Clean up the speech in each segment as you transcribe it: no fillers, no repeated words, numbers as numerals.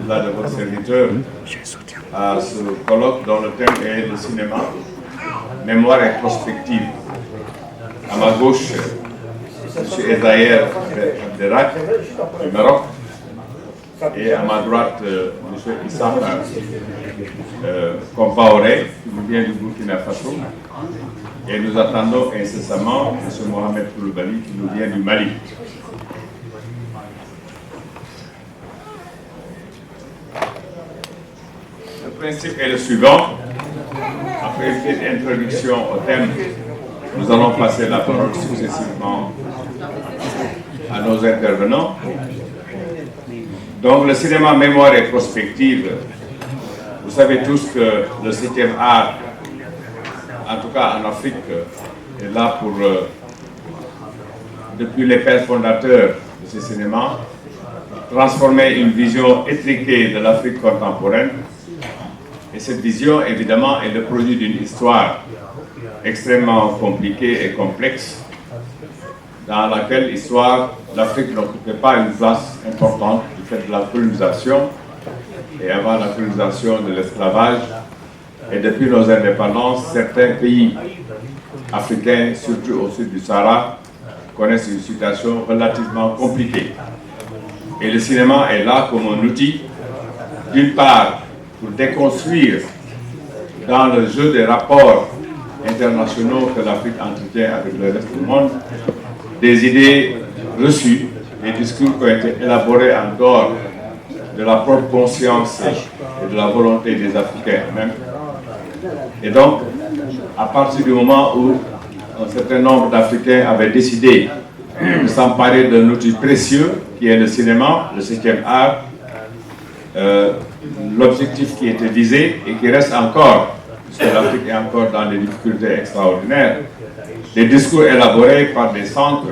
là de votre serviteur à ce colloque dont le thème est le cinéma, mémoire et prospective. À ma gauche, M. Ezaïr Abderrak du Maroc, et à ma droite, M. Issa Compaoré, qui nous vient du Burkina Faso. Et nous attendons incessamment M. Mohamed Koulibaly, qui nous vient du Mali. Le principe est le suivant. Après une petite introduction au thème, nous allons passer la parole successivement à nos intervenants. Donc, le cinéma mémoire et prospective, vous savez tous que le 7e art, en tout cas en Afrique, est là pour, depuis les pères fondateurs de ce cinéma, transformer une vision étriquée de l'Afrique contemporaine. Et cette vision, évidemment, est le produit d'une histoire extrêmement compliquée et complexe, dans laquelle l'Afrique n'occupait pas une place importante du fait de la colonisation, et avant la colonisation de l'esclavage. Et depuis nos indépendances, certains pays africains, surtout au sud du Sahara, connaissent une situation relativement compliquée. Et le cinéma est là comme un outil, d'une part, pour déconstruire dans le jeu des rapports internationaux que l'Afrique entretient avec le reste du monde, des idées reçues, des discours qui ont été élaborés en dehors de la propre conscience et de la volonté des Africains eux-mêmes. Et donc, à partir du moment où un certain nombre d'Africains avaient décidé de s'emparer d'un outil précieux qui est le cinéma, le 7e art, l'objectif qui était visé et qui reste encore, puisque l'Afrique est encore dans des difficultés extraordinaires, des discours élaborés par des centres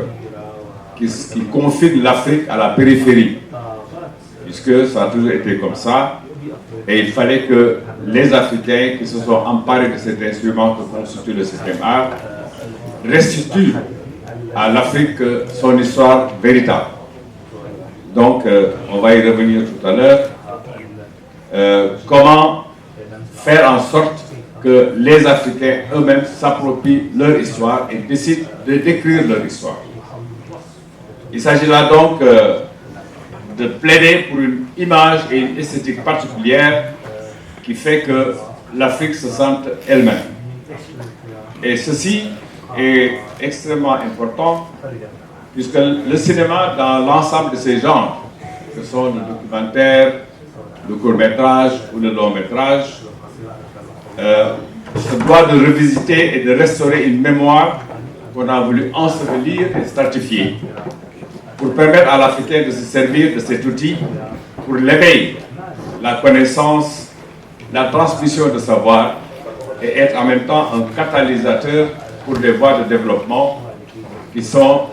qui confinent l'Afrique à la périphérie, puisque ça a toujours été comme ça, et il fallait que les Africains qui se sont emparés de cet instrument que constitue le 7e art restituent à l'Afrique son histoire véritable. Donc, on va y revenir tout à l'heure. Comment faire en sorte que les Africains eux-mêmes s'approprient leur histoire et décident de décrire leur histoire. Il s'agit là donc de plaider pour une image et une esthétique particulière qui fait que l'Afrique se sente elle-même. Et ceci est extrêmement important puisque le cinéma, dans l'ensemble de ces genres, que sont le documentaire, le court-métrage ou le long-métrage, se doit de revisiter et de restaurer une mémoire qu'on a voulu ensevelir et stratifier pour permettre à l'Africain de se servir de cet outil pour l'éveil, la connaissance, la transmission de savoir et être en même temps un catalyseur pour des voies de développement qui sont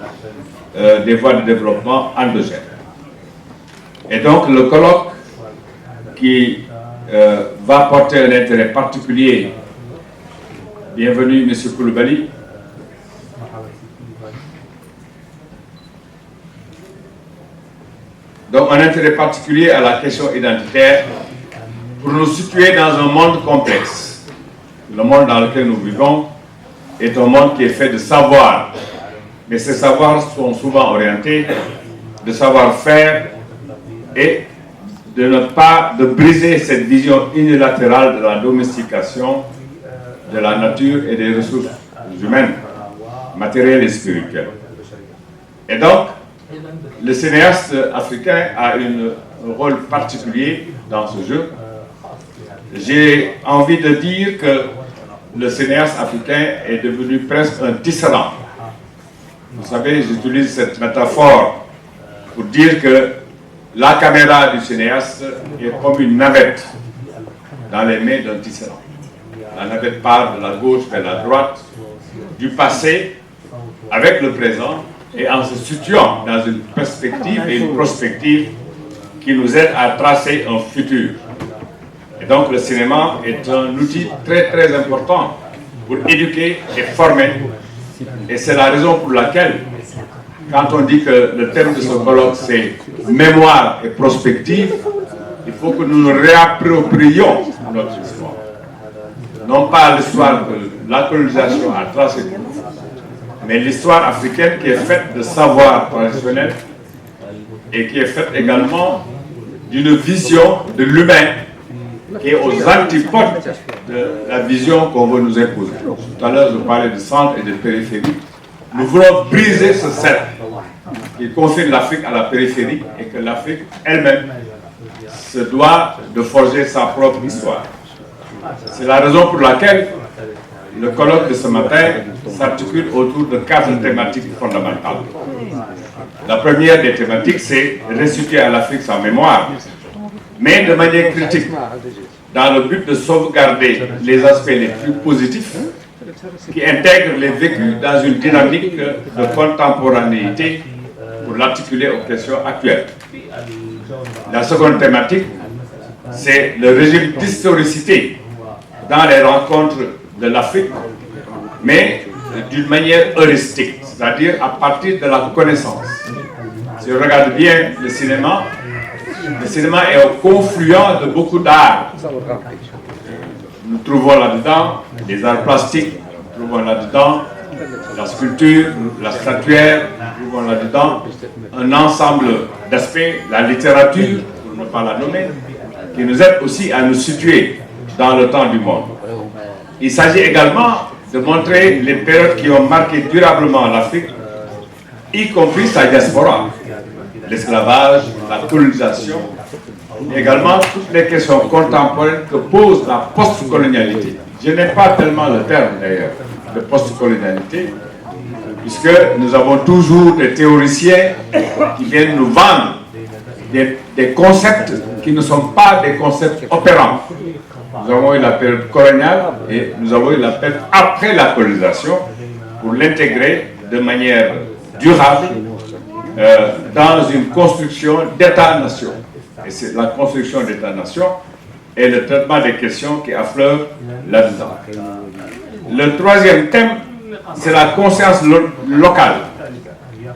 des voies de développement endogènes. Et donc le colloque qui va porter un intérêt particulier. Bienvenue, M. Koulibaly. Donc, un intérêt particulier à la question identitaire pour nous situer dans un monde complexe. Le monde dans lequel nous vivons est un monde qui est fait de savoir, mais ces savoirs sont souvent orientés de savoir-faire et de ne pas briser cette vision unilatérale de la domestication de la nature et des ressources humaines, matérielles et spirituelles. Et donc, le cinéaste africain a un rôle particulier dans ce jeu. J'ai envie de dire que le cinéaste africain est devenu presque un tisserand. Vous savez, j'utilise cette métaphore pour dire que la caméra du cinéaste est comme une navette dans les mains d'un tisserand. La navette part de la gauche vers la droite, du passé avec le présent, et en se situant dans une perspective et une prospective qui nous aide à tracer un futur. Et donc le cinéma est un outil très très important pour éduquer et former. Et c'est la raison pour laquelle, quand on dit que le thème de ce colloque c'est mémoire et prospective, il faut que nous nous réapproprions notre histoire. Non pas l'histoire de la colonisation à tracé, mais l'histoire africaine qui est faite de savoir traditionnel et qui est faite également d'une vision de l'humain qui est aux antipodes de la vision qu'on veut nous imposer. Tout à l'heure, je parlais de centre et de périphérie. Nous voulons briser ce cercle qui confine l'Afrique à la périphérie et que l'Afrique elle-même se doit de forger sa propre histoire. C'est la raison pour laquelle le colloque de ce matin s'articule autour de 4 thématiques fondamentales. La première des thématiques, c'est restituer à l'Afrique sa mémoire, mais de manière critique, dans le but de sauvegarder les aspects les plus positifs qui intègrent les vécus dans une dynamique de contemporanéité pour l'articuler aux questions actuelles. La seconde thématique, c'est le régime d'historicité dans les rencontres de l'Afrique, mais d'une manière heuristique, c'est-à-dire à partir de la connaissance. Si on regarde bien le cinéma est au confluent de beaucoup d'arts. Nous trouvons là-dedans les arts plastiques, nous trouvons là-dedans la sculpture, la statuaire, nous trouvons là-dedans un ensemble d'aspects, la littérature, pour ne pas la nommer, qui nous aide aussi à nous situer dans le temps du monde. Il s'agit également de montrer les périodes qui ont marqué durablement l'Afrique, y compris sa diaspora, l'esclavage, la colonisation, mais également toutes les questions contemporaines que pose la post-colonialité. Je n'aime pas tellement le terme d'ailleurs de post-colonialité, puisque nous avons toujours des théoriciens qui viennent nous vendre des concepts qui ne sont pas des concepts opérants. Nous avons eu la période coloniale et nous avons eu la période après la colonisation pour l'intégrer de manière durable dans une construction d'État-nation. Et c'est la construction d'État-nation et le traitement des questions qui affleurent là-dedans. Le troisième thème, c'est la conscience locale,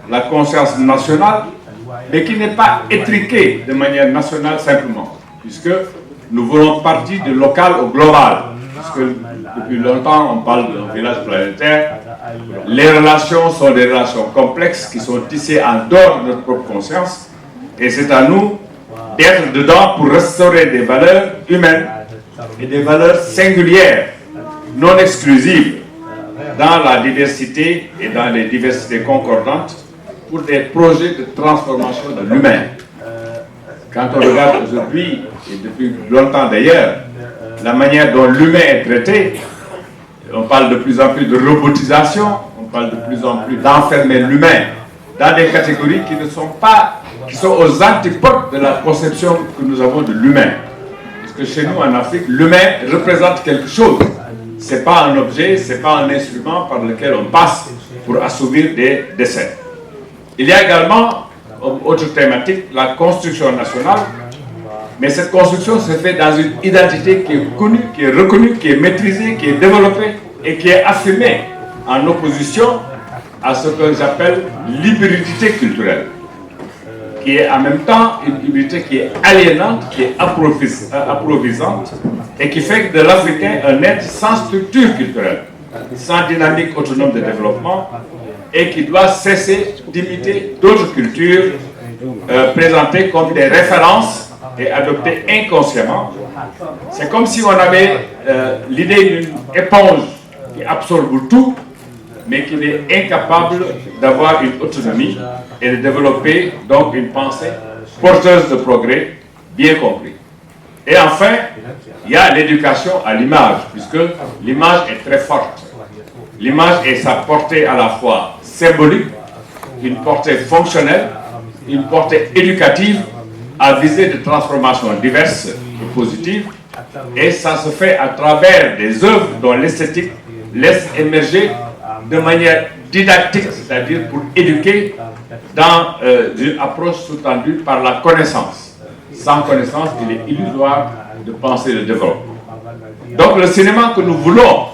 la conscience nationale, mais qui n'est pas étriquée de manière nationale simplement, puisque nous voulons partir du local au global, puisque depuis longtemps on parle d'un village planétaire. Les relations sont des relations complexes qui sont tissées en dehors de notre propre conscience, et c'est à nous d'être dedans pour restaurer des valeurs humaines et des valeurs singulières, non exclusives, dans la diversité et dans les diversités concordantes pour des projets de transformation de l'humain. Quand on regarde aujourd'hui, et depuis longtemps d'ailleurs, la manière dont l'humain est traité, on parle de plus en plus de robotisation, on parle de plus en plus d'enfermer l'humain dans des catégories qui sont aux antipodes de la conception que nous avons de l'humain. Parce que chez nous en Afrique, l'humain représente quelque chose. Ce n'est pas un objet, ce n'est pas un instrument par lequel on passe pour assouvir des desseins. Il y a également, autre thématique, la construction nationale. Mais cette construction se fait dans une identité qui est connue, qui est reconnue, qui est maîtrisée, qui est développée et qui est affirmée en opposition à ce que j'appelle l'hybridité culturelle, qui est en même temps une hybridité qui est aliénante, qui est approvisante et qui fait de l'Africain un être sans structure culturelle, sans dynamique autonome de développement et qui doit cesser d'imiter d'autres cultures présentées comme des références et adoptées inconsciemment. C'est comme si on avait l'idée d'une éponge qui absorbe tout, mais qui est incapable d'avoir une autonomie et de développer donc une pensée porteuse de progrès bien compris. Et enfin, il y a l'éducation à l'image, puisque l'image est très forte. L'image est sa portée à la fois symbolique, une portée fonctionnelle, une portée éducative à visée de transformations diverses et positives, et ça se fait à travers des œuvres dont l'esthétique laisse émerger de manière didactique, c'est-à-dire pour éduquer dans une approche sous-tendue par la connaissance. Sans connaissance, il est illusoire de penser le développement. Donc le cinéma que nous voulons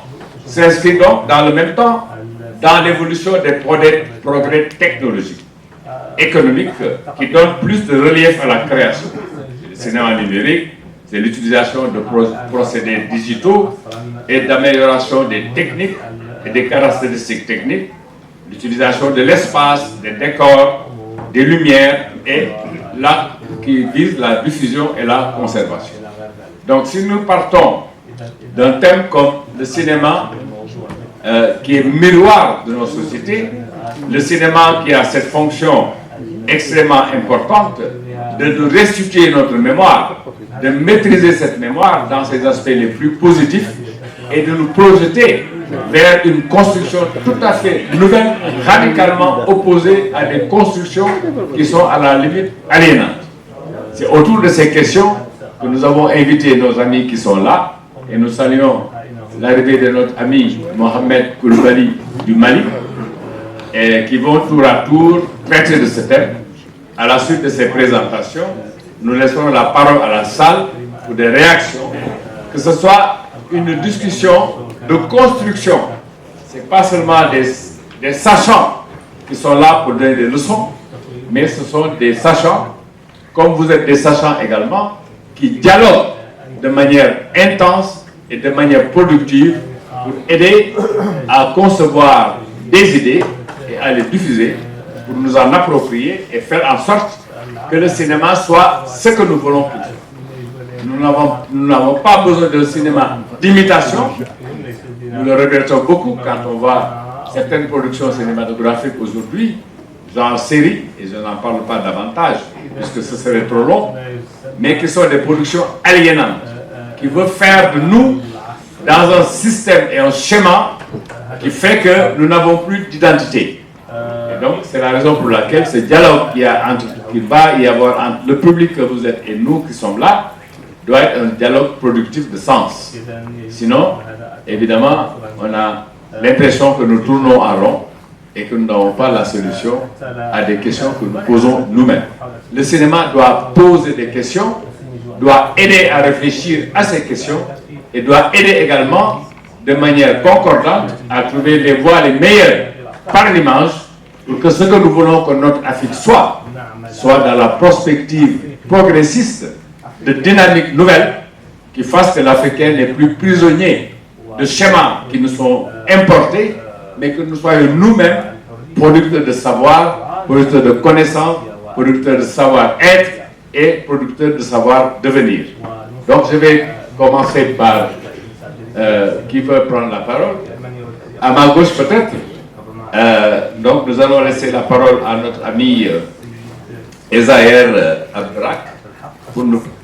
s'inscrit donc dans le même temps dans l'évolution des progrès technologiques, économiques, qui donnent plus de relief à la création. Le cinéma numérique, c'est l'utilisation de procédés digitaux et d'amélioration des techniques et des caractéristiques techniques, l'utilisation de l'espace, des décors, des lumières et qui vise la diffusion et la conservation. Donc si nous partons d'un thème comme le cinéma qui est miroir de nos sociétés, le cinéma qui a cette fonction extrêmement importante de nous restituer notre mémoire, de maîtriser cette mémoire dans ses aspects les plus positifs et de nous projeter vers une construction tout à fait nouvelle, radicalement opposée à des constructions qui sont à la limite aliénantes. C'est autour de ces questions que nous avons invité nos amis qui sont là, et nous saluons l'arrivée de notre ami Mohamed Koulibaly du Mali, et qui vont tour à tour traiter de ce thème. À la suite de ces présentations, nous laisserons la parole à la salle pour des réactions, que ce soit une discussion de construction. Ce n'est pas seulement des sachants qui sont là pour donner des leçons, mais ce sont des sachants, comme vous êtes des sachants également, qui dialoguent de manière intense et de manière productive pour aider à concevoir des idées et à les diffuser, pour nous en approprier et faire en sorte que le cinéma soit ce que nous voulons pour lui. Nous n'avons pas besoin de cinéma d'imitation. Nous le regrettons beaucoup quand on voit certaines productions cinématographiques aujourd'hui, genre série, et je n'en parle pas davantage, puisque ce serait trop long, mais qui sont des productions aliénantes, qui veulent faire de nous dans un système et un schéma qui fait que nous n'avons plus d'identité. Et donc, c'est la raison pour laquelle ce dialogue qu'il va y avoir entre le public que vous êtes et nous qui sommes là, doit être un dialogue productif de sens. Sinon, évidemment, on a l'impression que nous tournons en rond et que nous n'avons pas la solution à des questions que nous posons nous-mêmes. Le cinéma doit poser des questions, doit aider à réfléchir à ces questions et doit aider également de manière concordante à trouver les voies les meilleures par l'image pour que ce que nous voulons que notre Afrique soit dans la perspective progressiste de dynamique nouvelle qui fasse que l'Africain n'est plus prisonnier de schémas qui nous sont importés, mais que nous soyons nous-mêmes producteurs de savoir, producteurs de connaissances, producteurs de savoir-être et producteurs de savoir-devenir. Donc je vais commencer par qui veut prendre la parole. À ma gauche peut-être. Donc nous allons laisser la parole à notre ami Ezaïr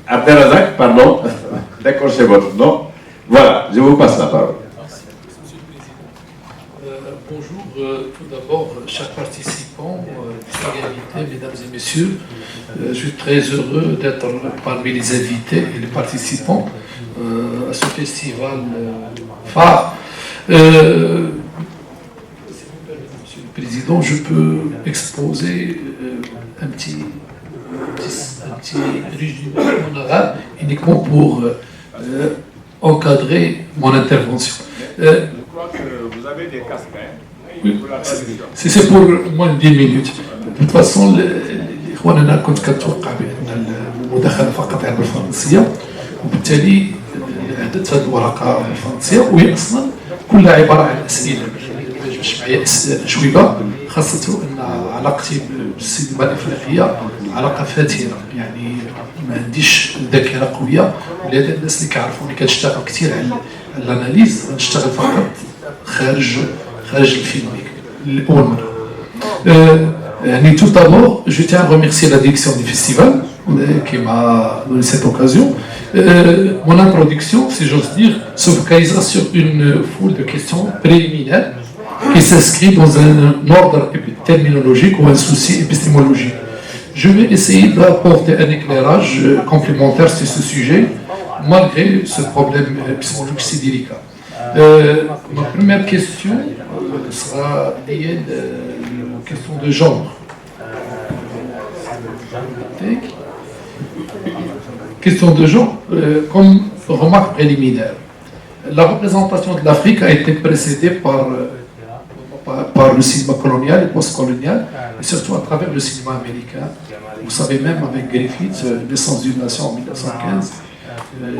Abdelrazak, pardon, décrochez votre nom. Voilà, je vous passe la parole. Bonjour, tout d'abord, chers participants, invités, mesdames et messieurs. Je suis très heureux d'être parmi les invités et les participants à ce festival phare. Monsieur le Président, je peux exposer un petit résumé en arabe uniquement pour encadrer mon intervention. Je crois que vous avez des casques. Oui, c'est pour moins de 10 minutes. De toute façon, الإخوان أنا كنت كنتوقع بأن المداخلة فقط على الفرنسية، وبالتالي أعددت هذه الورقة بالفرنسية وهي أصلا كلها عبارة عن أسئلة. ما جبتش معايا أجوبة، خاصة أن علاقتي بالسينما الأفريقية علاقة فاترة، يعني ما عنديش ذاكرة قوية، ولهذا الناس اللي كيعرفوني كنشتغل كثير على الأناليز، نشتغل فقط خارج الفيلم لأول مرة. Tout d'abord, je tiens à remercier la direction du festival qui m'a donné cette occasion. Mon introduction, si j'ose dire, se focalisera sur une foule de questions préliminaires qui s'inscrit dans un ordre terminologique ou un souci épistémologique. Je vais essayer d'apporter un éclairage complémentaire sur ce sujet, malgré ce problème épistémologique si délicat. Ma première question sera liée à la question de genre. Question de genre, comme remarque préliminaire. La représentation de l'Afrique a été précédée par par le cinéma colonial et post-colonial, et surtout à travers le cinéma américain. Vous savez, même avec Griffith, Naissance d'une nation en 1915,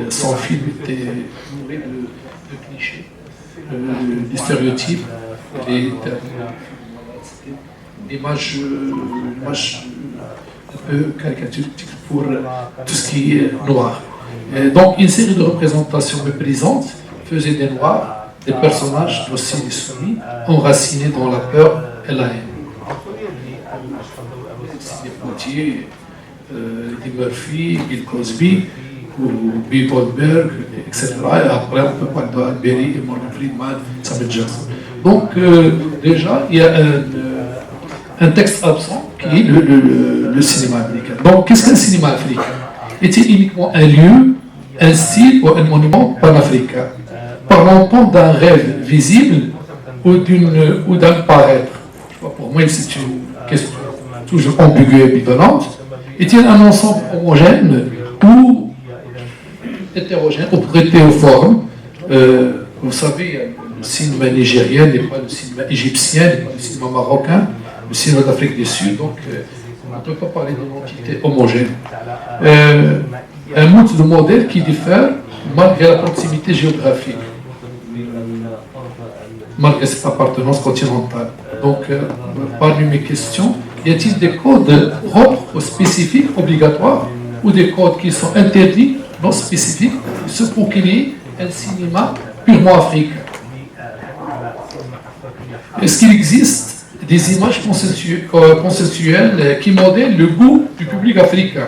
son film était bourré de clichés, des stéréotypes, l'image un peu caricaturistique pour tout ce qui est noir. Et donc, une série de représentations méprisantes faisait des Noirs des personnages dociles et soumis, enracinés dans la peur et la haine. Sidney Poitier, Eddie Murphy, Bill Cosby, ou Bill Goldberg, etc. Et après, on peut parler de Al Berry, Morgan Freeman, Samuel Jackson. Donc, déjà, il y a un texte absent qui est le cinéma américain. Donc, qu'est-ce qu'un cinéma africain? Est-il uniquement un lieu, un style ou un monument panafricain? Parlons-on d'un rêve visible ou d'un paraître? Pour moi, c'est une question toujours ambiguë et ambivalente. Est-il un ensemble homogène ou hétérogène ou protéoforme? Vous savez, le cinéma nigérien n'est pas le cinéma égyptien, n'est pas le cinéma marocain, le cinéma d'Afrique du Sud, donc on ne peut pas parler d'une entité homogène. Un mode de modèle qui diffère malgré la proximité géographique, malgré cette appartenance continentale. Donc, parmi mes questions, y a-t-il des codes propres ou spécifiques, obligatoires, ou des codes qui sont interdits, non spécifiques, ce pour qu'il y ait un cinéma purement africain? Est-ce qu'il existe des images conceptuelles qui modèlent le goût du public africain?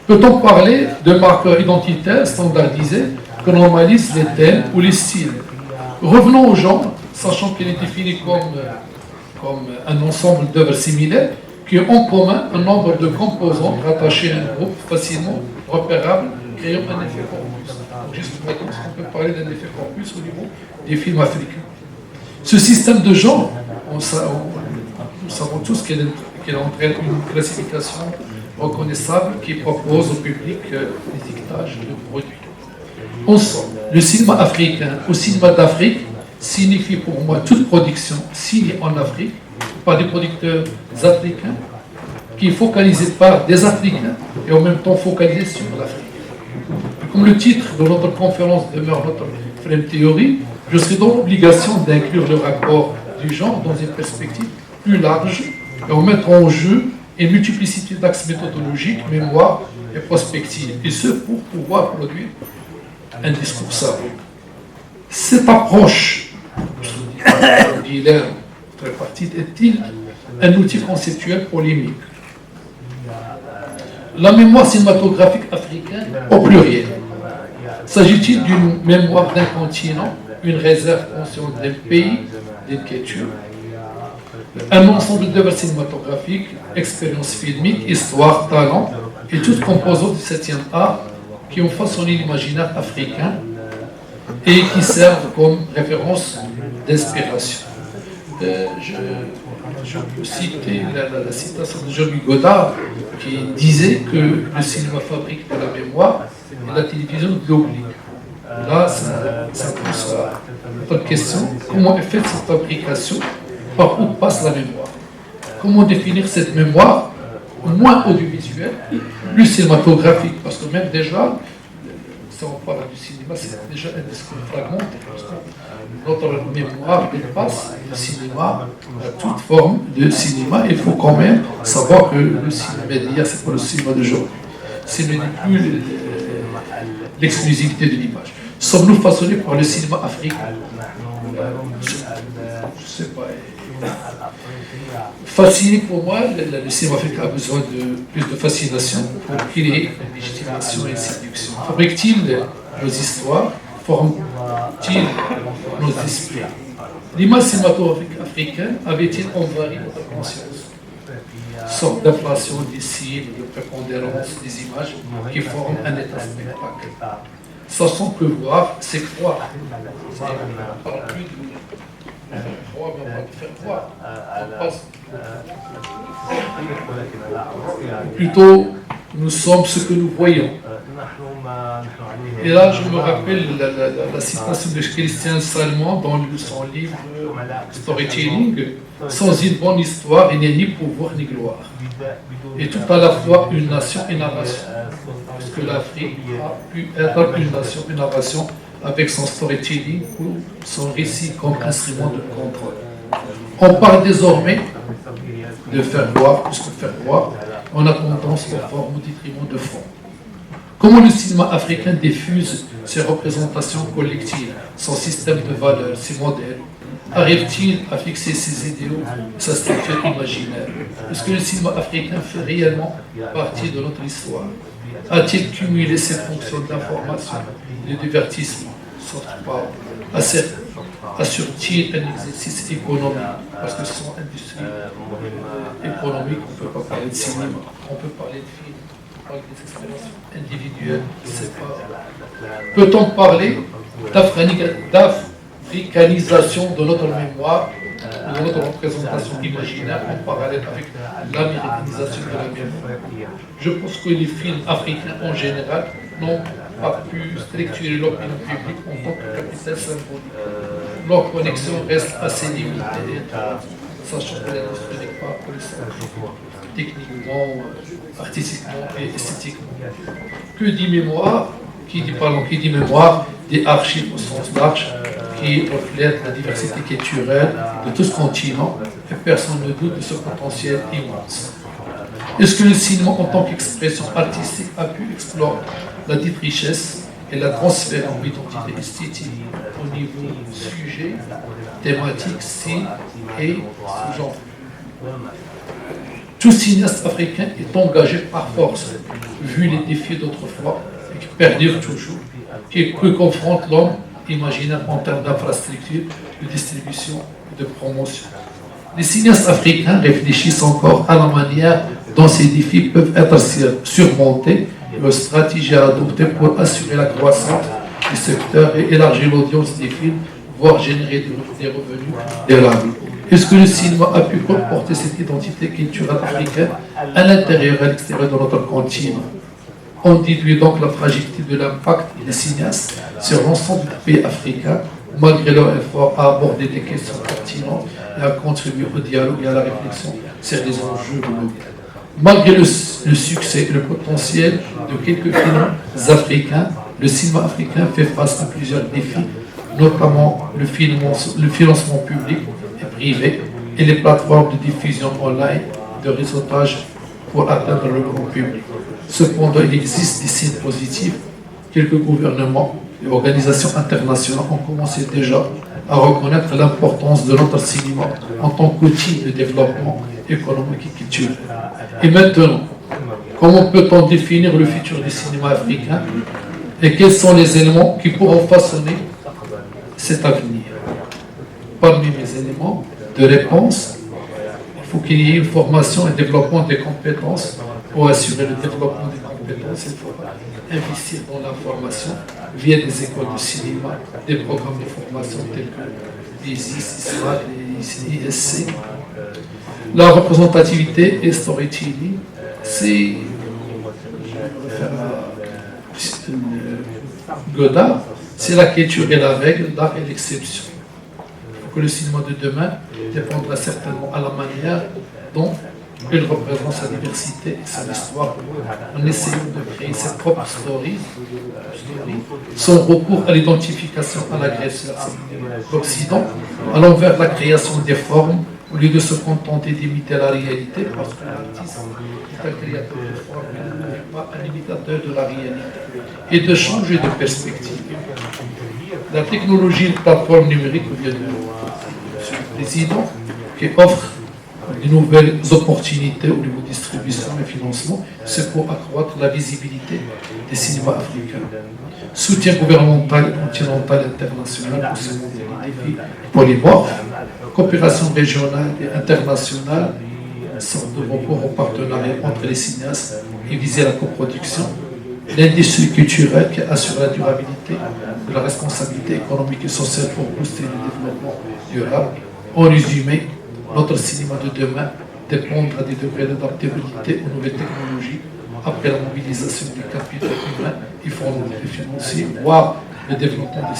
Peut-on parler de marqueurs identitaires standardisés que normalisent les thèmes ou les styles? Revenons au genre, sachant qu'il est défini comme un ensemble d'œuvres similaires qui ont en commun un nombre de composants rattachés à un groupe facilement repérable, créant un effet corpus. Donc, juste maintenant, on peut parler d'un effet corpus au niveau des films africains. Ce système de genre, nous savons tous qu'il entraîne une classification reconnaissable qui propose au public l'étiquetage de produits. En somme, le cinéma africain ou cinéma d'Afrique signifie pour moi toute production signée en Afrique par des producteurs africains qui est focalisé par des Africains et en même temps focalisé sur l'Afrique. Comme le titre de notre conférence demeure notre frame théorie, je serai dans l'obligation d'inclure le rapport du genre dans une perspective plus large et en mettre en jeu une multiplicité d'axes méthodologiques, mémoire et prospective, et ce pour pouvoir produire un discours savant. Cette approche, tripartite, est-il un outil conceptuel polémique? La mémoire cinématographique africaine au pluriel. S'agit-il d'une mémoire d'un continent, une réserve consciente d'un pays, d'une culture, un ensemble d'œuvres cinématographiques, expériences filmiques, histoire, talent et toutes composantes du 7e art qui ont façonné l'imaginaire africain et qui servent comme référence d'inspiration. Je peux citer la citation de Jean-Louis Godard qui disait que le cinéma fabrique de la mémoire et la télévision de l'oubli. Là, ça pose notre question, comment est faite cette fabrication? Par où passe la mémoire? Comment définir cette mémoire moins audiovisuelle, plus cinématographique? Parce que même déjà, si on parle du cinéma, c'est déjà un discours fragmenté. Notre mémoire dépasse le cinéma, toute forme de cinéma. Il faut quand même savoir que le cinéma média, c'est pas le cinéma d'aujourd'hui. Ce n'est plus l'exclusivité de l'image. Sommes-nous façonnés par le cinéma africain? Je ne sais pas. Fasciné pour moi, le cinéma africain a besoin de plus de fascination pour créer une légitimation et une séduction. Fabrique-t-il nos histoires? Forme-t-il nos esprits? L'image cinématographique africaine avait-il envahi notre conscience? Sorte d'inflation des signes, de prépondérance des images qui forment un état spectacle. Sachant que voir, c'est croire. On ne parle plus de croire, mais on va le faire croire. Plutôt, nous sommes ce que nous voyons. Et là, je me rappelle la citation de Christian Salmon dans son livre Storytelling. Sans une bonne histoire, il n'y a ni pouvoir ni gloire. Et tout à la fois une nation et une narration. Parce que l'Afrique a pu être une nation et une narration avec son storytelling ou son récit comme instrument de contrôle. On parle désormais de faire voir, plus que faire voir, on a tendance aux formes au détriment de fond. Comment le cinéma africain diffuse ses représentations collectives, son système de valeurs, ses modèles? Arrive-t-il à fixer ses idéaux, sa structure imaginaire? Est-ce que le cinéma africain fait réellement partie de notre histoire? A-t-il cumulé ses fonctions d'information et de divertissement, soft power? Assure-t-il un exercice économique? Parce que sans industrie économique, on ne peut pas parler de cinéma, on peut parler de film, on peut parler des expériences individuelles, c'est pas... Peut-on parler d'africanisation de notre mémoire, de notre représentation imaginaire en parallèle avec l'américanisation de la mémoire? Je pense que les films africains en général n'ont pas pu structurer l'opinion publique en tant que capital symbolique. Leur connexion reste assez limitée, sachant que l'industrie n'est pas connaissante techniquement, artistiquement et esthétiquement. Que dit mémoire? Qui dit mémoire, des archives au sens large, qui reflètent la diversité culturelle de tout ce continent, et personne ne doute de ce potentiel immense. Est-ce que le cinéma en tant qu'expression artistique a pu explorer la dite richesse et la transférer en identité esthétique au niveau sujet, thématique, style et genre? Tout cinéaste africain est engagé par force, vu les défis d'autrefois, et qui perdurent toujours, qui confrontent l'homme imaginaire en termes d'infrastructure, de distribution et de promotion. Les cinéastes africains réfléchissent encore à la manière dont ces défis peuvent être surmontés et aux stratégies à adopter pour assurer la croissance du secteur et élargir l'audience des films, voire générer des revenus durables. Est-ce que le cinéma a pu porter cette identité culturelle africaine à l'intérieur et à l'extérieur de notre continent? On déduit donc la fragilité de l'impact des cinéastes sur l'ensemble des pays africains, malgré leur effort à aborder des questions pertinentes et à contribuer au dialogue et à la réflexion sur les enjeux globaux. Malgré le succès et le potentiel de quelques films africains, le cinéma africain fait face à plusieurs défis, notamment le financement public et privé et les plateformes de diffusion online de réseautage pour atteindre le grand public. Cependant, il existe des signes positifs. Quelques gouvernements et organisations internationales ont commencé déjà à reconnaître l'importance de notre cinéma en tant qu'outil de développement économique et culturel. Et maintenant, comment peut-on définir le futur du cinéma africain et quels sont les éléments qui pourront façonner cet avenir? Parmi mes éléments de réponse, il faut qu'il y ait une formation et développement des compétences. Pour assurer le développement des compétences, il faut investir dans la formation via des écoles de cinéma, des programmes de formation tels que les ISRA, les ISC. La représentativité et storytelling, c'est Godard, c'est la culture et la règle, l'art et l'exception. Il faut que le cinéma de demain dépendra certainement à la manière dont il représente sa diversité et son histoire en essayant de créer ses propres stories. Son recours à l'identification à l'agresseur, l'Occident, allant vers la création des formes au lieu de se contenter d'imiter la réalité, parce que l'artiste est un créateur de formes, il n'est pas un imitateur de la réalité, et de changer de perspective. La technologie de plateforme numérique vient de M. le Président, qui offre de nouvelles opportunités au niveau de distribution et financement, c'est pour accroître la visibilité des cinémas africains. Soutien gouvernemental, continental, international pour ce défi polymorphe, coopération régionale et internationale, sorte de recours au partenariat entre les cinéastes et viser la coproduction, l'industrie culturelle qui assure la durabilité de la responsabilité économique et sociale pour booster le développement durable. En résumé, notre cinéma de demain dépendra des degrés d'adaptabilité aux nouvelles technologies, après la mobilisation du capital humain et financier, voire le développement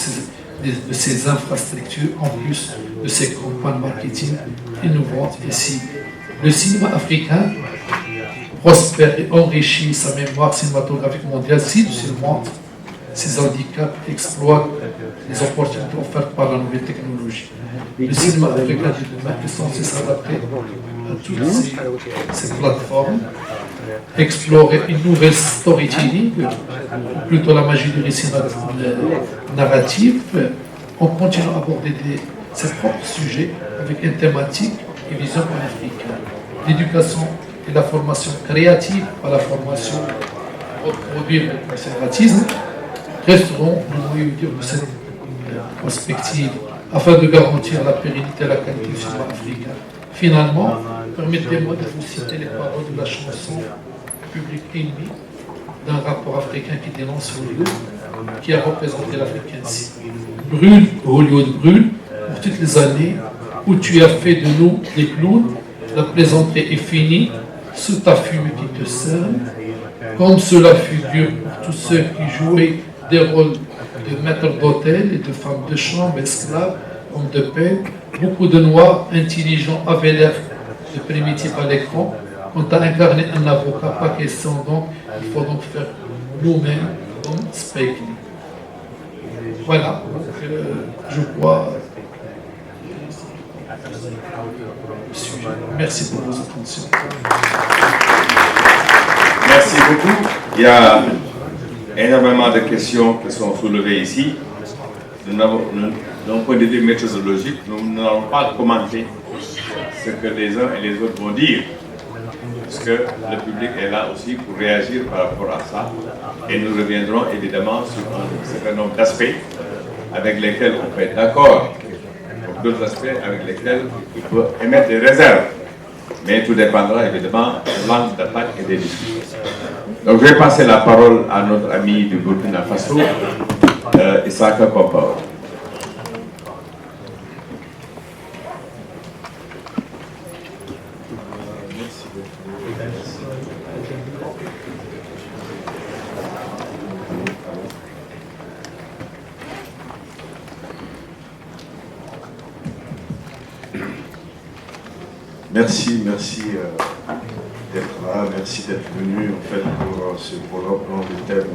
de ces infrastructures, en plus de ces campagnes marketing innovantes. Ici, le cinéma africain prospère et enrichit sa mémoire cinématographique mondiale s'il surmonte ses handicaps et exploite les opportunités offertes par la nouvelle technologie. Le cinéma africain de demain est censé s'adapter à toutes ces plateformes, explorer une nouvelle storytelling, ou plutôt la magie du récit narratif, en continuant à aborder ses propres sujets avec une thématique et vision pan-africaine. L'éducation et la formation créative à la formation pour produire le conservatisme resteront le noyau dur de cette perspective afin de garantir la pérennité et la qualité du cinéma africain. Finalement, permettez-moi de vous citer les paroles de la chanson Public Enemy d'un rappeur africain qui dénonce Hollywood, qui a représenté l'Africaine. Brûle, Hollywood brûle, pour toutes les années où tu as fait de nous des clowns, la plaisanterie est finie, sous ta fumée qui te cerne, comme cela fut dur pour tous ceux qui jouaient des rôles de maîtres d'hôtel et de femmes de chambre, esclaves, hommes de paix. Beaucoup de noirs intelligents avaient l'air de primitifs à l'écran. Quand tu as incarné un avocat, pas question donc, il faut donc faire nous-mêmes comme Spike Lee. Voilà, donc, je crois. Merci pour vos attentions. Merci beaucoup. Il y a énormément de questions qui sont soulevées ici. D'un point de vue méthodologique, nous n'allons pas commenter ce que les uns et les autres vont dire, parce que le public est là aussi pour réagir par rapport à ça. Et nous reviendrons évidemment sur un certain nombre d'aspects avec lesquels on peut être d'accord, pour d'autres aspects avec lesquels il faut émettre des réserves. Mais tout dépendra évidemment de l'angle d'attaque et des discussions. Donc je vais passer la parole à notre ami du Burkina Faso, Isaka Kompao. Merci d'être là, merci d'être venu en fait pour ce colloque dont le thème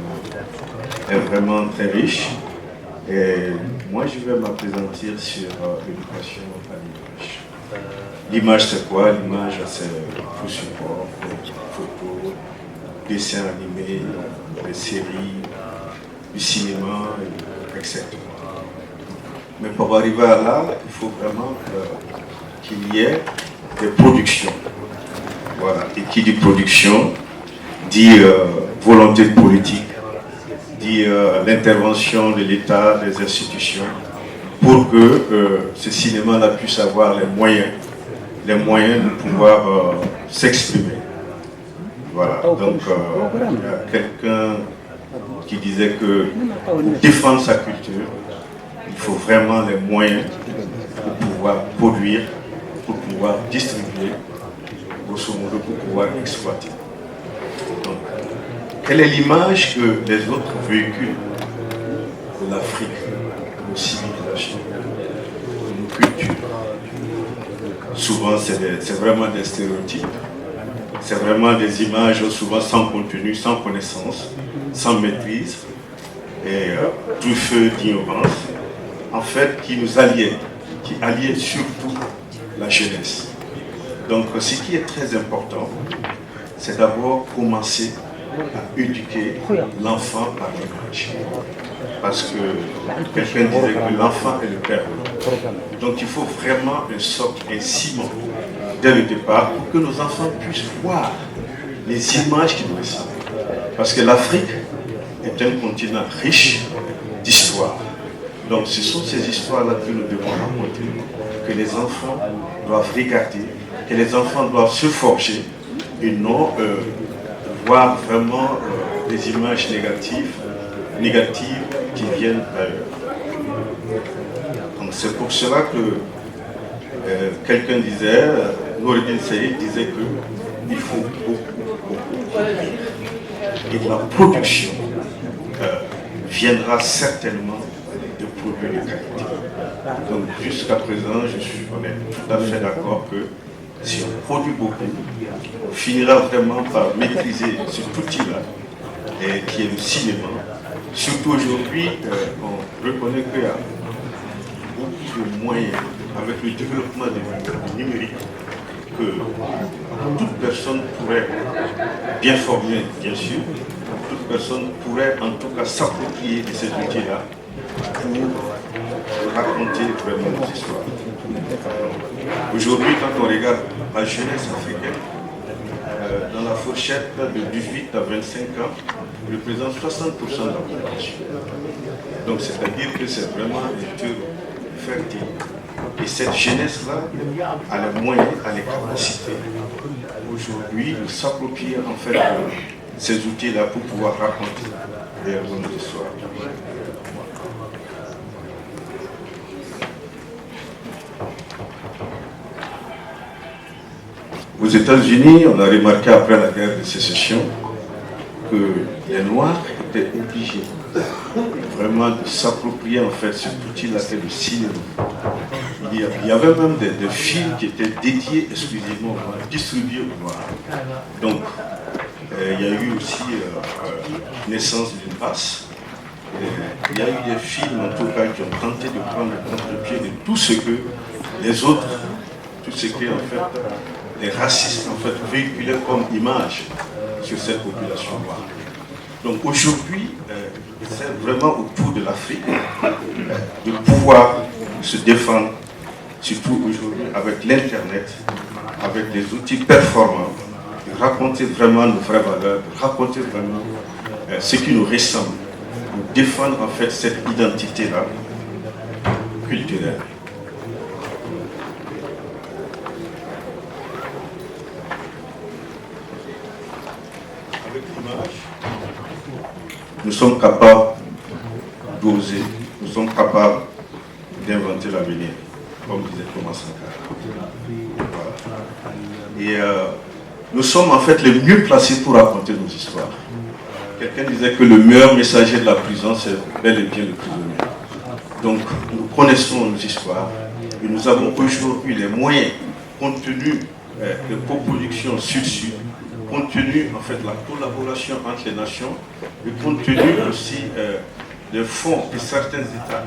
est vraiment très riche. Et moi je vais m'appesantir sur l'éducation à l'image. L'image c'est quoi? L'image c'est tout support, photos, dessins animés, les séries, du cinéma, etc. Mais pour arriver à là, il faut vraiment qu'il y ait des productions. Voilà. Et qui dit production dit volonté politique, dit l'intervention de l'État, des institutions, pour que ce cinéma-là puisse avoir les moyens de pouvoir s'exprimer. Voilà. Donc, il y a quelqu'un qui disait que pour défendre sa culture, il faut vraiment les moyens pour pouvoir produire, pour pouvoir distribuer, grosso modo pour pouvoir exploiter. Donc, quelle est l'image que les autres véhiculent de l'Afrique, de nos civilisations, de nos cultures? Souvent, c'est vraiment des stéréotypes, c'est vraiment des images souvent sans contenu, sans connaissance, sans maîtrise, et tout feu d'ignorance, en fait, qui nous aliène, qui aliène surtout la jeunesse. Donc, ce qui est très important, c'est d'abord commencer à éduquer l'enfant par l'image. Parce que quelqu'un disait que l'enfant est le père. Donc, il faut vraiment un socle, un ciment dès le départ pour que nos enfants puissent voir les images qui nous ressemblent. Parce que l'Afrique est un continent riche d'histoire. Donc, ce sont ces histoires-là que nous devons raconter, que les enfants doivent regarder, que les enfants doivent se forger et non voir vraiment des images négatives qui viennent d'ailleurs. Donc, c'est pour cela que quelqu'un disait, Noureddin Saïd disait qu'il faut beaucoup produire. et de la production viendra certainement de produits de qualité. Donc jusqu'à présent, on est tout à fait d'accord que si on produit beaucoup, on finira vraiment par maîtriser cet outil-là, qui est le cinéma. Surtout aujourd'hui, on reconnaît qu'il y a beaucoup de moyens avec le développement du numérique que toute personne pourrait, bien formée bien sûr, toute personne pourrait en tout cas s'approprier de cet outil-là pour raconter vraiment nos histoires. Aujourd'hui, quand on regarde la jeunesse africaine, dans la fourchette de 18 à 25 ans, représente 60% de la population. Donc c'est-à-dire que c'est vraiment un terreau fertile. Et cette jeunesse-là a les moyens, a les capacités aujourd'hui de s'approprier en fait ces outils-là pour pouvoir raconter des bonnes histoires. Aux États-Unis, on a remarqué après la guerre de sécession que les Noirs étaient obligés vraiment de s'approprier en fait cet outil-là, c'est le cinéma. Il y avait même des films qui étaient dédiés exclusivement, distribués aux Noirs. Donc, il y a eu aussi naissance d'une race. Il y a eu des films en tout cas qui ont tenté de prendre le contre-pied de tout ce que les autres, tout ce que en fait les racistes en fait véhiculaient comme image sur cette population noire. Donc aujourd'hui, c'est vraiment au tour de l'Afrique de pouvoir se défendre, surtout aujourd'hui avec l'Internet, avec des outils performants, de raconter vraiment nos vraies valeurs, de raconter vraiment ce qui nous ressemble, de défendre en fait cette identité-là culturelle. Avec l'image, nous sommes capables d'oser, nous sommes capables d'inventer l'avenir, comme disait Thomas Sankara. Voilà. Et nous sommes en fait les mieux placés pour raconter nos histoires. Quelqu'un disait que le meilleur messager de la prison, c'est bel et bien le prisonnier. Donc nous connaissons nos histoires et nous avons aujourd'hui les moyens, compte tenu de coproduction sud-sud, compte tenu en fait de la collaboration entre les nations et compte tenu aussi des fonds que certains États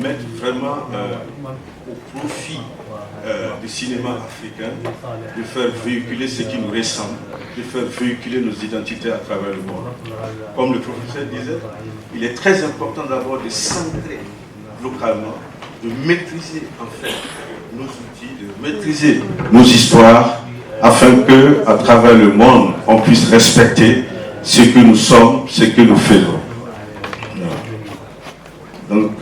mettent vraiment au profit du cinéma africain, de faire véhiculer ce qui nous ressemble, de faire véhiculer nos identités à travers le monde. Comme le professeur disait, il est très important d'abord de s'ancrer localement, de maîtriser en fait nos outils, de maîtriser nos histoires, afin que, à travers le monde, on puisse respecter ce que nous sommes, ce que nous faisons. Donc,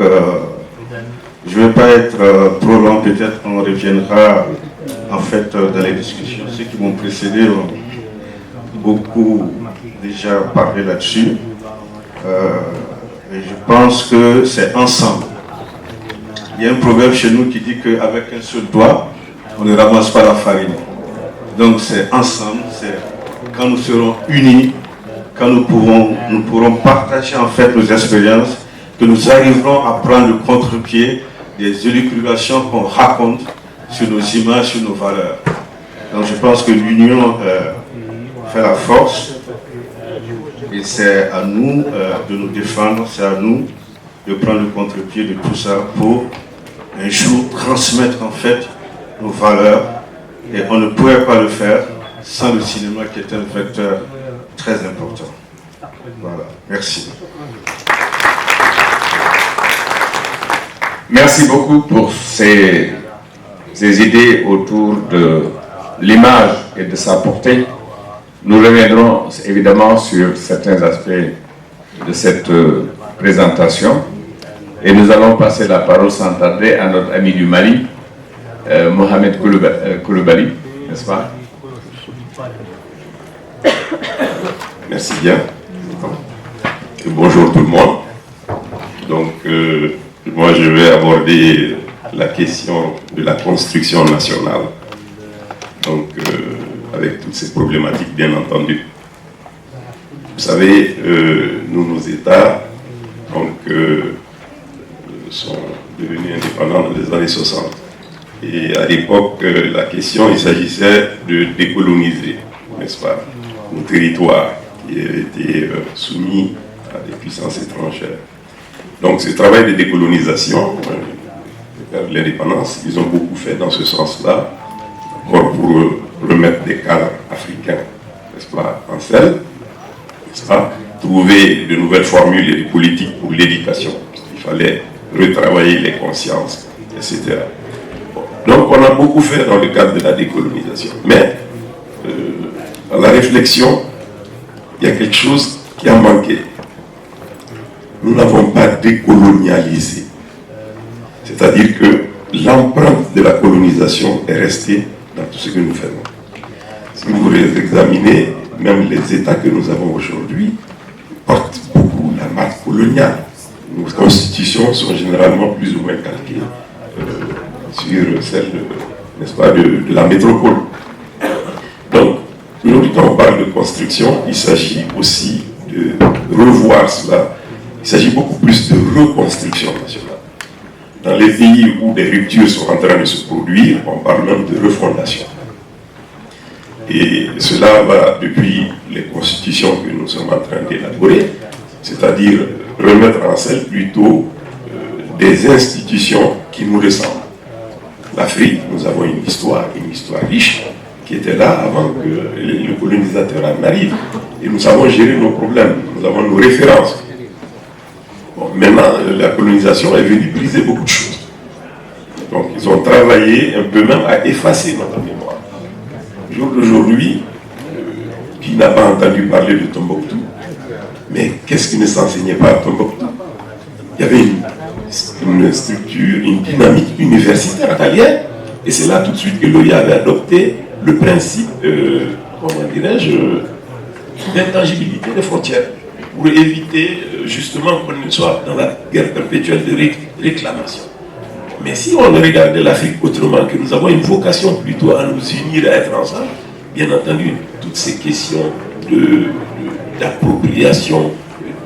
je ne vais pas être trop long, peut-être qu'on reviendra en fait dans les discussions. Ceux qui m'ont précédé ont beaucoup déjà parlé là-dessus. Et je pense que c'est ensemble. Il y a un proverbe chez nous qui dit qu'avec un seul doigt, on ne ramasse pas la farine. Donc c'est ensemble, c'est quand nous serons unis, quand nous pourrons partager en fait nos expériences, que nous arriverons à prendre le contre-pied des élucubrations qu'on raconte sur nos images, sur nos valeurs. Donc je pense que l'union fait la force et c'est à nous de nous défendre, c'est à nous de prendre le contre-pied de tout ça pour un jour transmettre en fait nos valeurs. Et on ne pourrait pas le faire sans le cinéma qui est un vecteur très important. Voilà, merci. Merci beaucoup pour ces idées autour de l'image et de sa portée. Nous reviendrons évidemment sur certains aspects de cette présentation et nous allons passer la parole sans tarder à notre ami du Mali, Mohamed Koulibaly, n'est-ce pas? Merci bien. Et bonjour tout le monde. Donc, moi je vais aborder la question de la construction nationale. Donc, avec toutes ces problématiques, bien entendu. Vous savez, nos États donc, sont devenus indépendants dans les années 60. Et à l'époque, la question, il s'agissait de décoloniser, n'est-ce pas, nos territoires qui avaient été soumis à des puissances étrangères. Donc ce travail de décolonisation, l'indépendance, ils ont beaucoup fait dans ce sens-là, pour remettre des cadres africains, n'est-ce pas, en selle, n'est-ce pas, trouver de nouvelles formules et des politiques pour l'éducation. Il fallait retravailler les consciences, etc. Bon. Donc on a beaucoup fait dans le cadre de la décolonisation. Mais dans la réflexion, il y a quelque chose qui a manqué. Nous n'avons pas décolonialisé. C'est-à-dire que l'empreinte de la colonisation est restée dans tout ce que nous faisons. Si vous examinez, même les États que nous avons aujourd'hui portent beaucoup la marque coloniale. Nos constitutions sont généralement plus ou moins calquées sur celle, n'est-ce pas, de la métropole. Donc, quand on parle de construction, il s'agit aussi de revoir cela. Il s'agit beaucoup plus de reconstruction nationale. Dans les pays où des ruptures sont en train de se produire, on parle même de refondation. Et cela va depuis les constitutions que nous sommes en train d'élaborer, c'est-à-dire remettre en selle plutôt des institutions qui nous ressemblent. L'Afrique, nous avons une histoire riche, qui était là avant que le colonisateur en arrive. Et nous savons gérer nos problèmes, nous avons nos références. Bon, maintenant, la colonisation est venue briser beaucoup de choses. Donc, ils ont travaillé un peu même à effacer notre mémoire. Au jour d'aujourd'hui, qui n'a pas entendu parler de Tombouctou, mais qu'est-ce qui ne s'enseignait pas à Tombouctou? Il y avait une structure, une dynamique universitaire italienne, et c'est là tout de suite que l'OIA avait adopté le principe, comment dirais-je, d'intangibilité des frontières, pour éviter justement qu'on ne soit dans la guerre perpétuelle de réclamation. Mais si on regardait l'Afrique autrement, que nous avons une vocation plutôt à nous unir, à être ensemble, bien entendu, toutes ces questions d'appropriation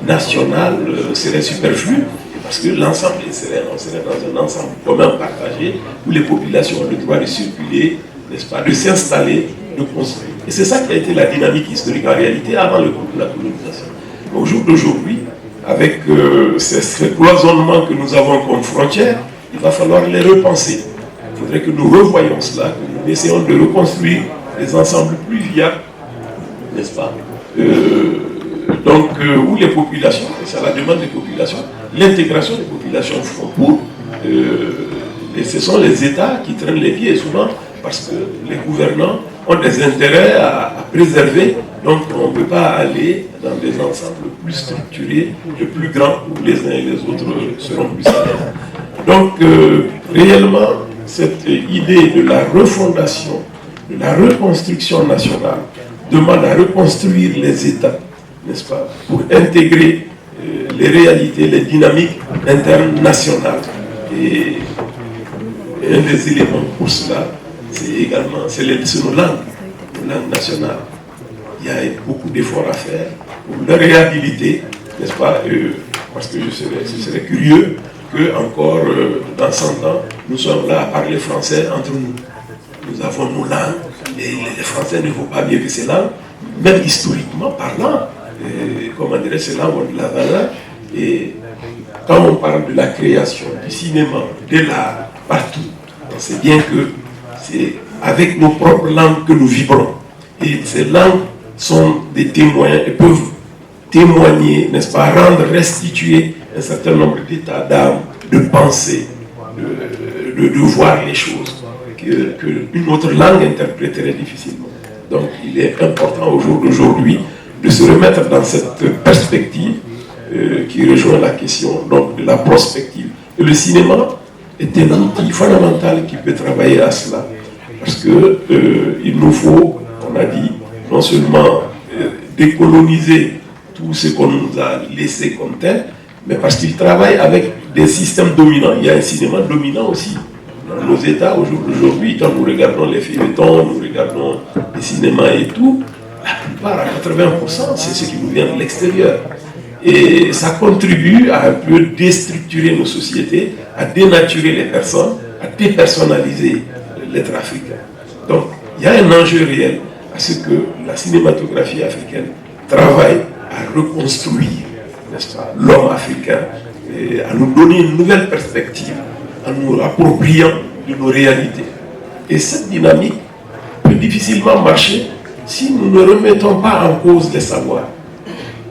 nationale seraient superflues, parce que l'ensemble serait dans un ensemble commun partagé, où les populations ont le droit de circuler, n'est-ce pas, de s'installer, de construire. Et c'est ça qui a été la dynamique historique en réalité avant la colonisation. Au jour d'aujourd'hui, avec ces cloisonnements que nous avons comme frontières, il va falloir les repenser. Il faudrait que nous revoyions cela, que nous essayons de reconstruire des ensembles plus viables, n'est-ce pas, donc où les populations, et c'est à la demande des populations, l'intégration des populations font pour, et ce sont les États qui traînent les pieds souvent, parce que les gouvernants ont des intérêts à préserver, donc on ne peut pas aller dans des ensembles plus structurés, et plus grands, où les uns et les autres seront plus à l'aise. Donc, réellement, cette idée de la refondation, de la reconstruction nationale, demande à reconstruire les États, n'est-ce pas, pour intégrer les réalités, les dynamiques internes nationales. Et un des éléments pour cela, c'est également nos langues nationales. Il y a beaucoup d'efforts à faire pour leur réhabiliter, n'est-ce pas, parce que je serais curieux que encore dans 100 ans, nous sommes là à parler français entre nous. Nous avons nos langues, et les Français ne vont pas mieux que ces langues, même historiquement parlant, comment dirais-je, ces langues ont de la valeur. Et quand on parle de la création, du cinéma, de l'art, partout, on sait bien que c'est avec nos propres langues que nous vibrons. Et ces langues sont des témoins et peuvent témoigner, n'est-ce pas, rendre, restituer un certain nombre d'états d'âme, de pensée, de voir les choses qu'une autre langue interpréterait difficilement. Donc il est important au jour d'aujourd'hui de se remettre dans cette perspective qui rejoint la question donc, de la prospective. Et le cinéma est un outil fondamental qui peut travailler à cela. Parce qu'il nous faut, on a dit, non seulement décoloniser tout ce qu'on nous a laissé comme tel, mais parce qu'il travaille avec des systèmes dominants. Il y a un cinéma dominant aussi. Dans nos États, aujourd'hui, quand nous regardons les feuilletons, nous regardons les cinémas et tout, la plupart, à 80%, c'est ce qui nous vient de l'extérieur. Et ça contribue à un peu déstructurer nos sociétés, à dénaturer les personnes, à dépersonnaliser l'être africain. Donc, il y a un enjeu réel à ce que la cinématographie africaine travaille à reconstruire, n'est-ce pas, l'homme africain, et à nous donner une nouvelle perspective, en nous appropriant de nos réalités. Et cette dynamique peut difficilement marcher si nous ne remettons pas en cause les savoirs.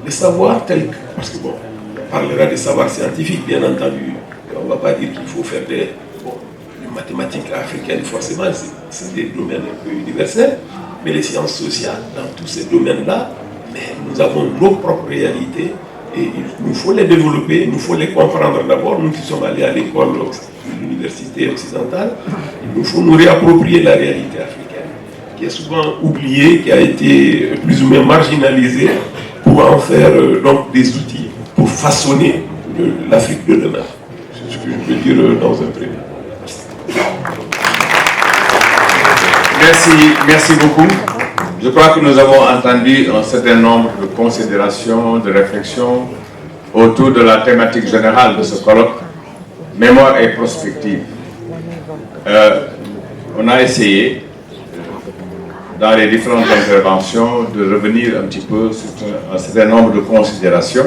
Les savoirs tels que, parce que bon, on parlera des savoirs scientifiques, bien entendu, on ne va pas dire qu'il faut faire des mathématiques africaines, forcément, c'est des domaines un peu universels, mais les sciences sociales, dans tous ces domaines-là, nous avons nos propres réalités et il nous faut les développer, il nous faut les comprendre d'abord. Nous qui sommes allés à l'école de l'université occidentale, il nous faut nous réapproprier la réalité africaine, qui est souvent oubliée, qui a été plus ou moins marginalisée, pour en faire donc des outils pour façonner l'Afrique de demain. C'est ce que je peux dire dans un premier temps. Merci beaucoup. Je crois que nous avons entendu un certain nombre de considérations, de réflexions autour de la thématique générale de ce colloque, mémoire et prospective. On a essayé, dans les différentes interventions, de revenir un petit peu sur un certain nombre de considérations.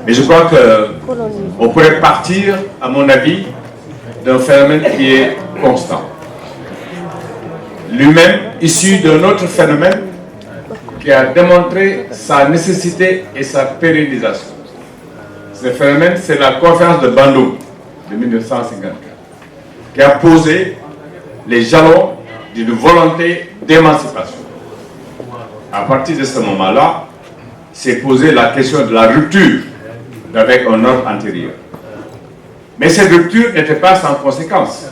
Mais je crois qu'on pourrait partir, à mon avis, d'un phénomène qui est constant. Lui-même issu d'un autre phénomène qui a démontré sa nécessité et sa pérennisation. Ce phénomène, c'est la conférence de Bandung de 1954, qui a posé les jalons d'une volonté d'émancipation. À partir de ce moment-là, s'est posée la question de la rupture avec un ordre antérieur. Mais cette rupture n'était pas sans conséquence,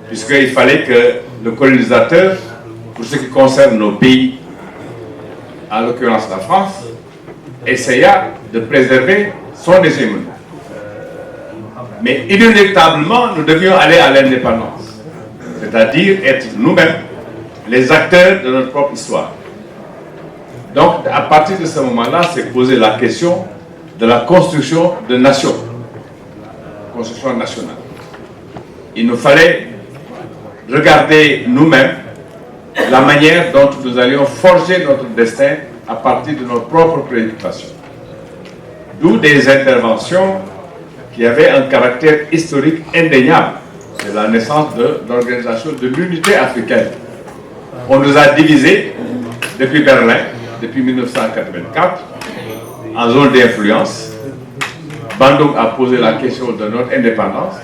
puisqu'il fallait que le colonisateur, pour ce qui concerne nos pays, en l'occurrence la France, essaya de préserver son hégémonie. Mais inéluctablement, nous devions aller à l'indépendance, c'est-à-dire être nous-mêmes les acteurs de notre propre histoire. Donc, à partir de ce moment-là, s'est posée la question de la construction de nations, construction nationale. Il nous fallait regarder nous-mêmes la manière dont nous allions forger notre destin à partir de nos propres préoccupations. D'où des interventions qui avaient un caractère historique indéniable. C'est la naissance de l'organisation de l'unité africaine. On nous a divisés depuis Berlin, depuis 1984, en zone d'influence. Bandung a posé la question de notre indépendance.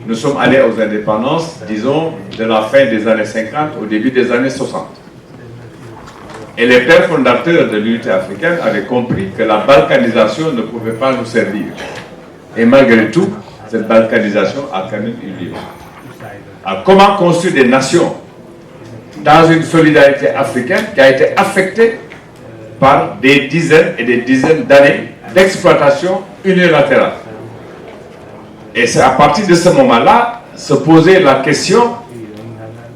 Nous sommes allés aux indépendances, disons, de la fin des années 50 au début des années 60. Et les pères fondateurs de l'unité africaine avaient compris que la balkanisation ne pouvait pas nous servir. Et malgré tout, cette balkanisation a quand même eu lieu. Alors, comment construire des nations dans une solidarité africaine qui a été affectée par des dizaines et des dizaines d'années d'exploitation unilatérale? Et c'est à partir de ce moment-là, se poser la question,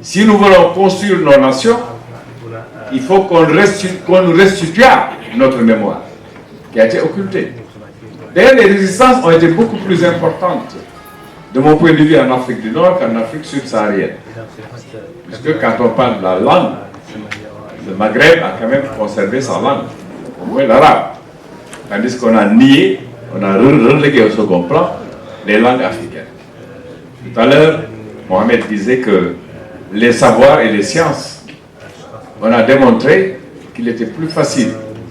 si nous voulons construire nos nations, il faut qu'on nous restitue notre mémoire, qui a été occultée. D'ailleurs, les résistances ont été beaucoup plus importantes, de mon point de vue, en Afrique du Nord qu'en Afrique subsaharienne. Puisque quand on parle de la langue, le Maghreb a quand même conservé sa langue, au moins l'arabe. Tandis qu'on a nié, on a relégué au second plan les langues africaines. Tout à l'heure, Mohamed disait que les savoirs et les sciences, on a démontré qu'il était plus facile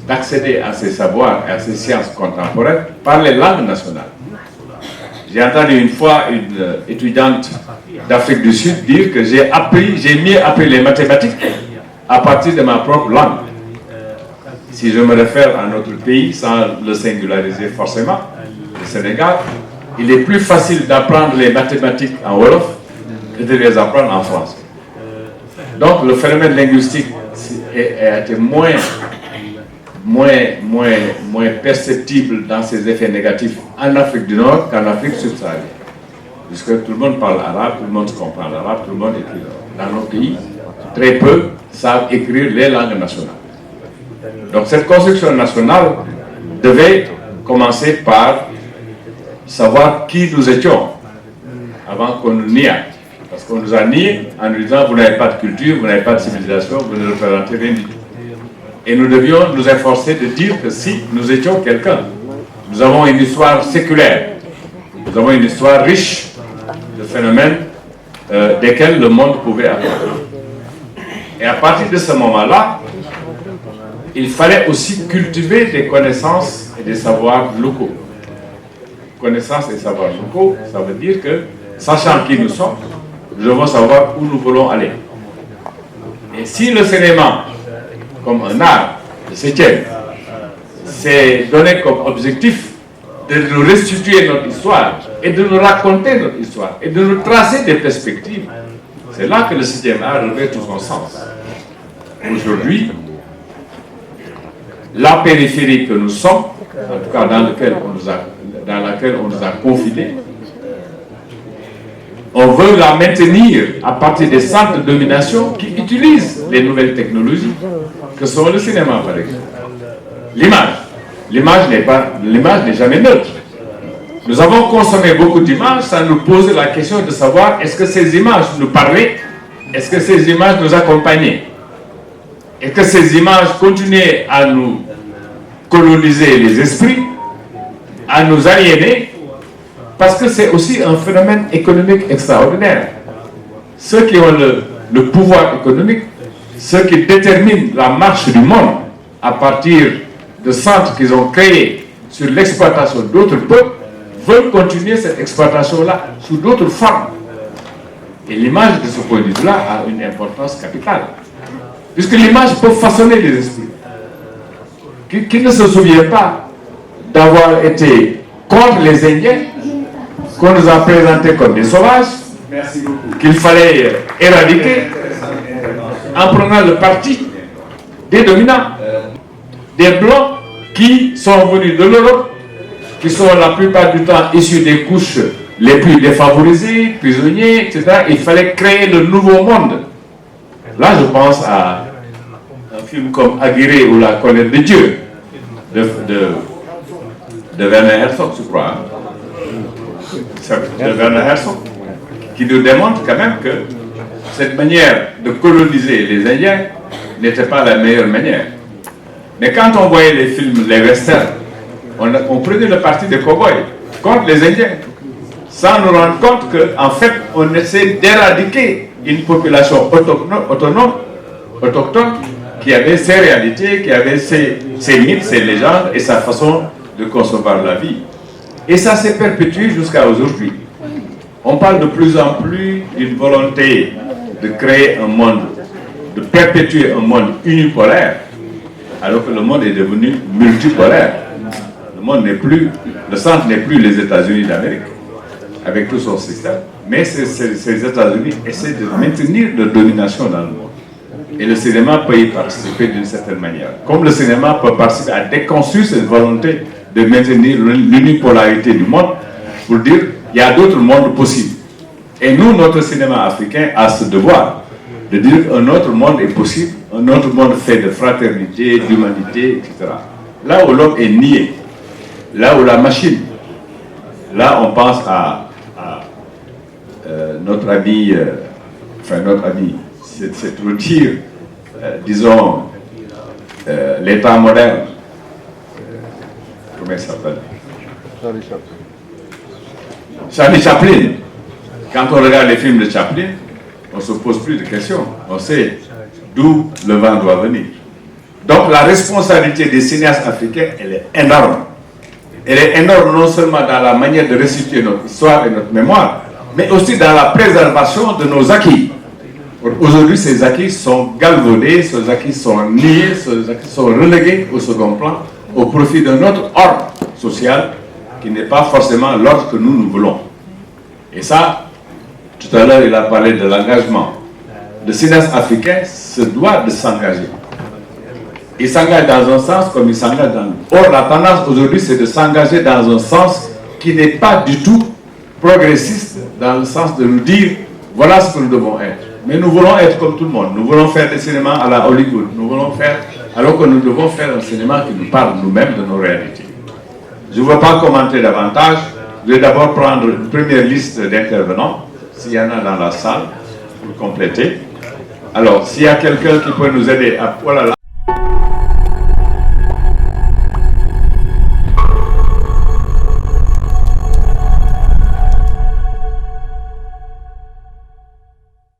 d'accéder à ces savoirs et à ces sciences contemporaines par les langues nationales. J'ai entendu une fois une étudiante d'Afrique du Sud dire que j'ai mieux appris les mathématiques à partir de ma propre langue. Si je me réfère à notre pays, sans le singulariser forcément, le Sénégal, il est plus facile d'apprendre les mathématiques en Wolof que de les apprendre en français. Donc le phénomène linguistique a été moins perceptible dans ses effets négatifs en Afrique du Nord qu'en Afrique subsaharienne. Puisque tout le monde parle arabe, tout le monde comprend l'arabe, tout le monde écrit l'arabe. Dans nos pays, très peu savent écrire les langues nationales. Donc cette construction nationale devait commencer par savoir qui nous étions avant qu'on nous nie. Parce qu'on nous a nié en nous disant vous n'avez pas de culture, vous n'avez pas de civilisation, vous ne représentez rien du tout. Et nous devions nous efforcer de dire que si nous étions quelqu'un, nous avons une histoire séculaire, nous avons une histoire riche de phénomènes desquels le monde pouvait apprendre. Et à partir de ce moment-là, il fallait aussi cultiver des connaissances et des savoirs locaux. Connaissances et savoirs locaux, ça veut dire que, sachant qui nous sommes, nous devons savoir où nous voulons aller. Et si le cinéma, comme un art, le 7e, s'est donné comme objectif de nous restituer notre histoire et de nous raconter notre histoire et de nous tracer des perspectives, c'est là que le 7e art revêt tout son sens. Aujourd'hui, la périphérie que nous sommes, en tout cas dans laquelle on nous a confinés, on veut la maintenir à partir des centres de domination qui utilisent les nouvelles technologies, que sont le cinéma par exemple. L'image n'est jamais neutre. Nous avons consommé beaucoup d'images sans nous poser la question de savoir est-ce que ces images nous parlaient, est-ce que ces images nous accompagnaient, est-ce que ces images continuaient à nous coloniser les esprits, à nous aliéner, parce que c'est aussi un phénomène économique extraordinaire. Ceux qui ont le pouvoir économique, ceux qui déterminent la marche du monde à partir de centres qu'ils ont créés sur l'exploitation d'autres peuples, veulent continuer cette exploitation-là sous d'autres formes. Et l'image de ce point de vue-là a une importance capitale. Puisque l'image peut façonner les esprits. Qui ne se souvient pas d'avoir été contre les Indiens, qu'on nous a présentés comme des sauvages, qu'il fallait éradiquer, en prenant le parti des dominants, des Blancs qui sont venus de l'Europe, qui sont la plupart du temps issus des couches les plus défavorisées, prisonniers, etc. Il fallait créer le nouveau monde. Là, je pense à un film comme Aguirre ou La colère de Dieu, de Werner Herzog, je crois. De Werner Herzog, qui nous démontre quand même que cette manière de coloniser les Indiens n'était pas la meilleure manière. Mais quand on voyait les films, les westerns, on prenait le parti des cow-boys contre les Indiens, sans nous rendre compte qu'en fait, on essaie d'éradiquer une population autochtone, qui avait ses réalités, qui avait ses mythes, ses légendes et sa façon de concevoir la vie. Et ça s'est perpétué jusqu'à aujourd'hui. On parle de plus en plus d'une volonté de créer un monde, de perpétuer un monde unipolaire, alors que le monde est devenu multipolaire. Le monde n'est plus, le centre n'est plus les États-Unis d'Amérique, avec tout son système, mais ces États-Unis essaient de maintenir leur domination dans le monde. Et le cinéma peut y participer d'une certaine manière. Comme le cinéma peut participer à déconstruire cette volonté de maintenir l'unipolarité du monde, pour dire qu'il y a d'autres mondes possibles. Et nous, notre cinéma africain a ce devoir de dire qu'un autre monde est possible, un autre monde fait de fraternité, d'humanité, etc. Là où l'homme est nié, là où la machine, là on pense à notre ami, c'est trop dire, disons, l'État moderne. Comment il s'appelle? Charlie Chaplin. Quand on regarde les films de Chaplin, on ne se pose plus de questions. On sait d'où le vent doit venir. Donc la responsabilité des cinéastes africains, elle est énorme. Elle est énorme non seulement dans la manière de restituer notre histoire et notre mémoire, mais aussi dans la préservation de nos acquis. Aujourd'hui, ces acquis sont galvaudés, ces acquis sont niés, ces acquis sont relégués au second plan au profit d'un autre ordre social qui n'est pas forcément l'ordre que nous voulons. Et ça, tout à l'heure, il a parlé de l'engagement. Le cinéaste africain se doit de s'engager. Il s'engage dans un sens comme il s'engage dans l'autre. Or, la tendance aujourd'hui, c'est de s'engager dans un sens qui n'est pas du tout progressiste, dans le sens de nous dire, voilà ce que nous devons être. Mais nous voulons être comme tout le monde. Nous voulons faire des cinémas à la Hollywood. Nous voulons faire alors que nous devons faire un enseignement qui nous parle nous-mêmes de nos réalités. Je ne veux pas commenter davantage. Je vais d'abord prendre une première liste d'intervenants, s'il y en a dans la salle, pour compléter. Alors, s'il y a quelqu'un qui peut nous aider à... Oh là là.